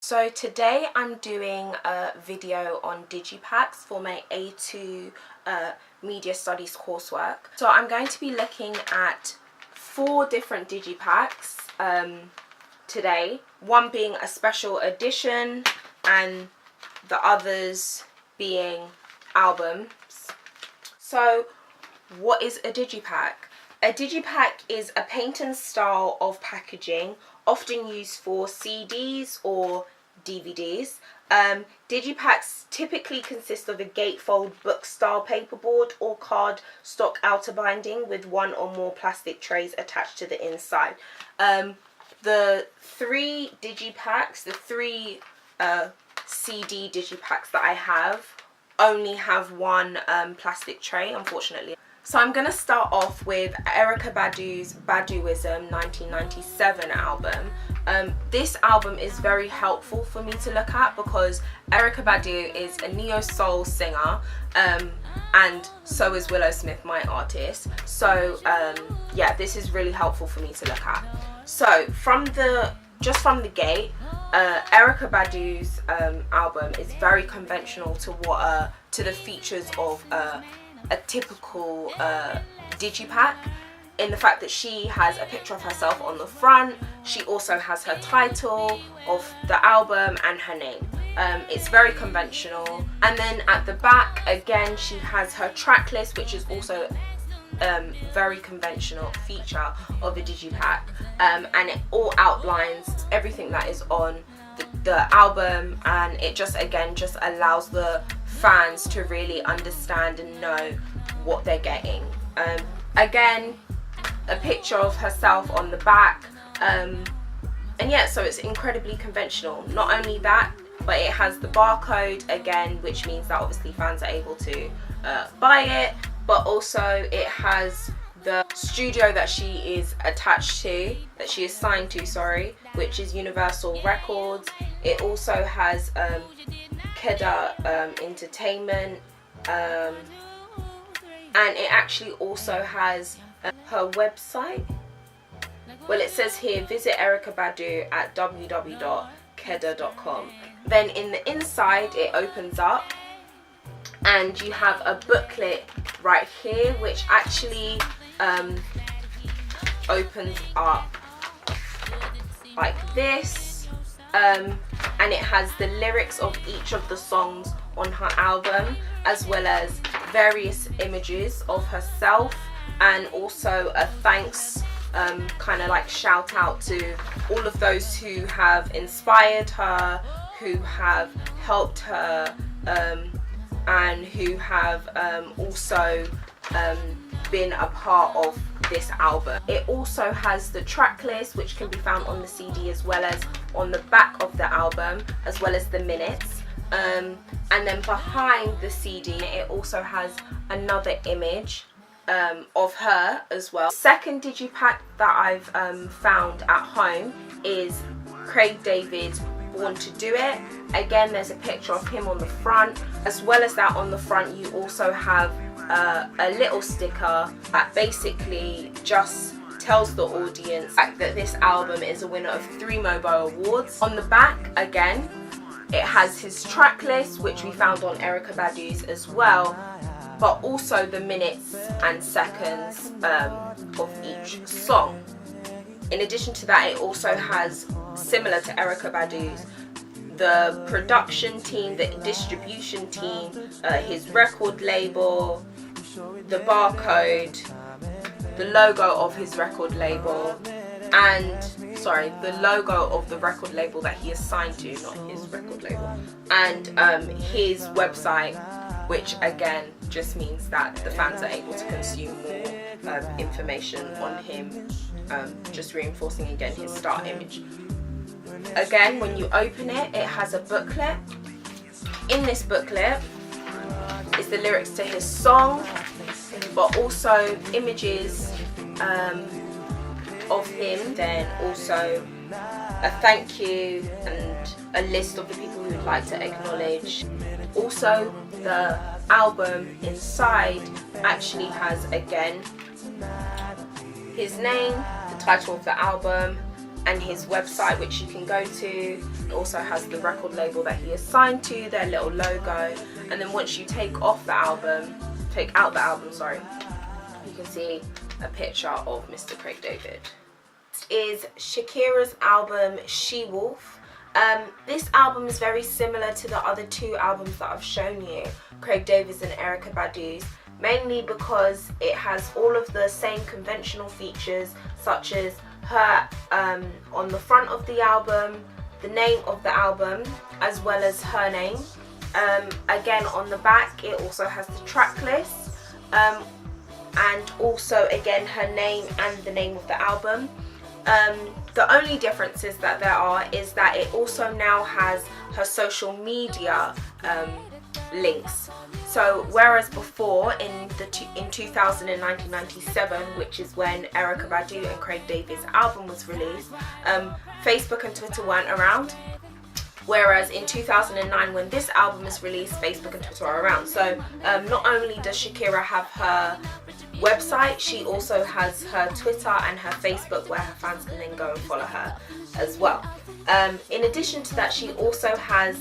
So today I'm doing a video on digipaks for my A2 Media Studies coursework. So I'm going to be looking at 4 different digipaks today, one being a special edition and the others being albums. So what is a digipak? A digipak is a paint and style of packaging often used for CDs or DVDs. Digipaks typically consist of a gatefold book style paperboard or card stock outer binding with one or more plastic trays attached to the inside. The 3 digipaks, the 3 CD digipaks that I have, only have one plastic tray, unfortunately. So I'm going to start off with Erykah Badu's Baduizm 1997 album. This album is very helpful for me to look at because Erykah Badu is a neo-soul singer, and so is Willow Smith, my artist. So yeah, this is really helpful for me to look at. So from the gate, Erykah Badu's album is very conventional to the features of a typical digipak, in the fact that she has a picture of herself on the front. She also has her title of the album and her name. It's very conventional. And then at the back, again, she has her track list, which is also very conventional feature of a digipak, and it all outlines everything that is on the album, and it just allows the fans to really understand and know what they're getting. Again, a picture of herself on the back, and yeah, so it's incredibly conventional. Not only that, but it has the barcode again, which means that obviously fans are able to buy it, but also it has the studio that she is attached to, that she is signed to, sorry, which is Universal Records. It also has Keda Entertainment, and it actually also has her website. Well, it says here, visit Erykah Badu at www.keda.com. Then in the inside, it opens up and you have a booklet right here, which actually opens up like this, and it has the lyrics of each of the songs on her album, as well as various images of herself, and also a thanks kind of like shout out to all of those who have inspired her, who have helped her, and who have also been a part of this album. It also has the track list, which can be found on the CD as well as on the back of the album, as well as the minutes. And then behind the CD, it also has another image of her as well. Second digipak that I've found at home is Craig David's Born to Do It. Again, there's a picture of him on the front. As well as that, on the front you also have a little sticker that basically just tells the audience that this album is a winner of 3 Mobo Awards. On the back, again, it has his track list, which we found on Erykah Badu's as well, but also the minutes and seconds of each song. In addition to that, it also has, similar to Erykah Badu's, the production team, the distribution team, his record label, the barcode, the logo of his record label, and the logo of the record label that he is signed to, not his record label, and his website, which again just means that the fans are able to consume more information on him, just reinforcing again his star image. Again, when you open it, it has a booklet. In this booklet is the lyrics to his song, but also images of him, then also a thank you and a list of the people who would like to acknowledge. Also, the album inside actually has, again, his name, the title of the album, and his website, which you can go to. It also has the record label that he is signed to, their little logo, and then once you take out the album, you can see a picture of Mr. Craig David. Next is Shakira's album She Wolf. This album is very similar to the other two albums that I've shown you, Craig David's and Erykah Badu's, mainly because it has all of the same conventional features, such as her on the front of the album, the name of the album, as well as her name. Again, on the back it also has the track list, and also again her name and the name of the album. The only differences that there are is that it also now has her social media links. So whereas before in 2000 and 1997, which is when Erykah Badu and Craig David's album was released, Facebook and Twitter weren't around. Whereas in 2009, when this album was released, Facebook and Twitter are around. So not only does Shakira have her website, she also has her Twitter and her Facebook, where her fans can then go and follow her as well. In addition to that, she also has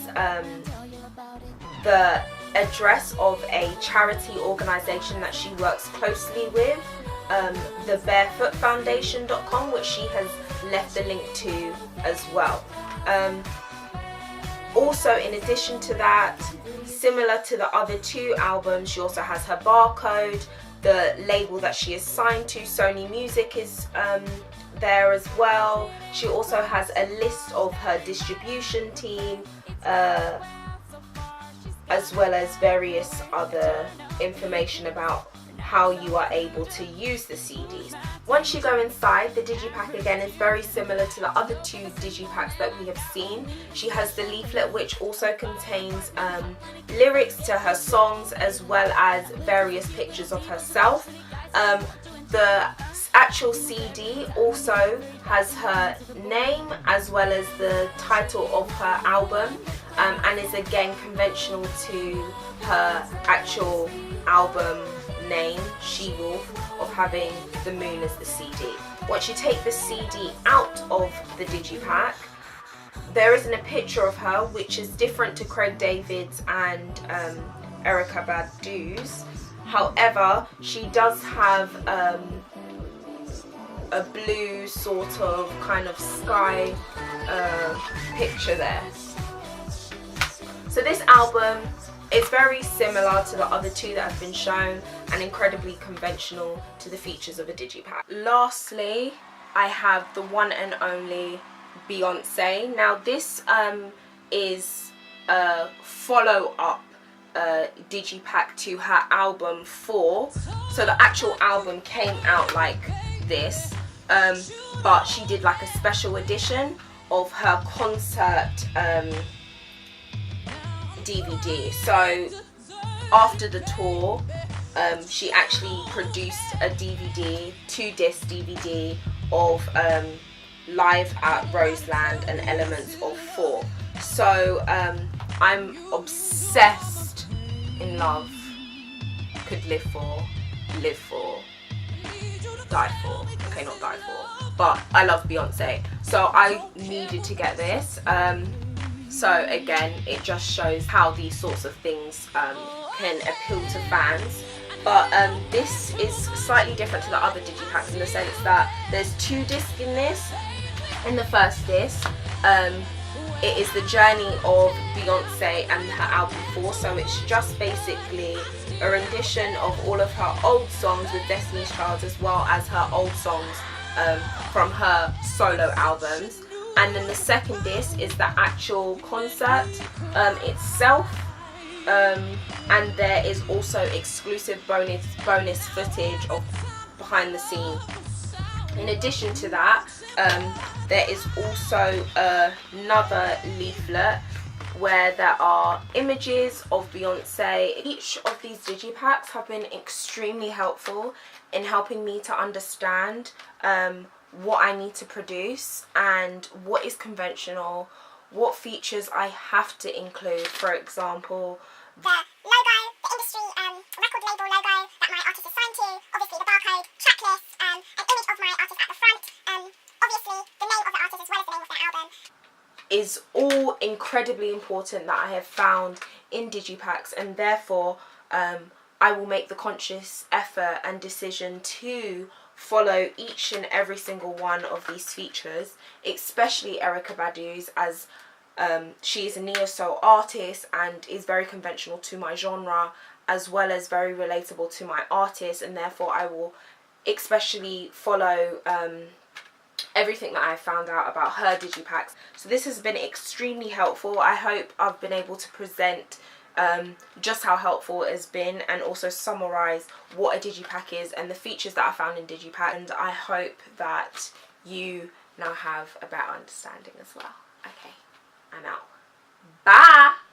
the address of a charity organisation that she works closely with, the barefootfoundation.com, which she has left the link to as well. Also, in addition to that, similar to the other two albums, she also has her barcode. The label that she is signed to, Sony Music, is there as well. She also has a list of her distribution team, as well as various other information about how you are able to use the CDs. Once you go inside, the Digipak again is very similar to the other two Digipaks that we have seen. She has the leaflet, which also contains lyrics to her songs, as well as various pictures of herself. The actual CD also has her name as well as the title of her album, and is again conventional to her actual album name, She Wolf, of having the moon as the CD. Once you take the CD out of the Digipak, there isn't a picture of her, which is different to Craig David's and Erykah Badu's. However, she does have a blue sort of kind of sky picture there. So this album is very similar to the other two that have been shown, and incredibly conventional to the features of a Digipak. Lastly, I have the one and only Beyonce. Now this is a follow-up Digipak to her album 4. So the actual album came out like this, but she did like a special edition of her concert DVD. So after the tour, she actually produced a DVD, 2-disc DVD of Live at Roseland and elements of 4. So I'm obsessed, in love, could live for, die for. Okay, not die for, but I love Beyonce, so I needed to get this. So again, it just shows how these sorts of things can appeal to fans. But this is slightly different to the other Digipaks in the sense that there's 2 discs in this. In the first disc, it is the journey of Beyonce and her album 4, so it's just basically a rendition of all of her old songs with Destiny's Child, as well as her old songs from her solo albums. And then the second disc is the actual concert itself, and there is also exclusive bonus footage of behind the scenes. In addition to that, there is also another leaflet where there are images of Beyonce. Each of these Digipaks have been extremely helpful in helping me to understand what I need to produce and what is conventional, what features I have to include. For example, the logo, the industry record label logo that my artist is signed to, obviously the barcode, track list, an image of my artist at the front, obviously the name of the artist is all incredibly important that I have found in Digipaks, and therefore I will make the conscious effort and decision to follow each and every single one of these features, especially Erykah Badu's, as she is a neo-soul artist and is very conventional to my genre, as well as very relatable to my artist, and therefore I will especially follow everything that I found out about her Digipaks. So this has been extremely helpful. I hope I've been able to present just how helpful it has been, and also summarize what a Digipak is and the features that I found in Digipak, and I hope that you now have a better understanding as well. Okay, I'm out. Bye!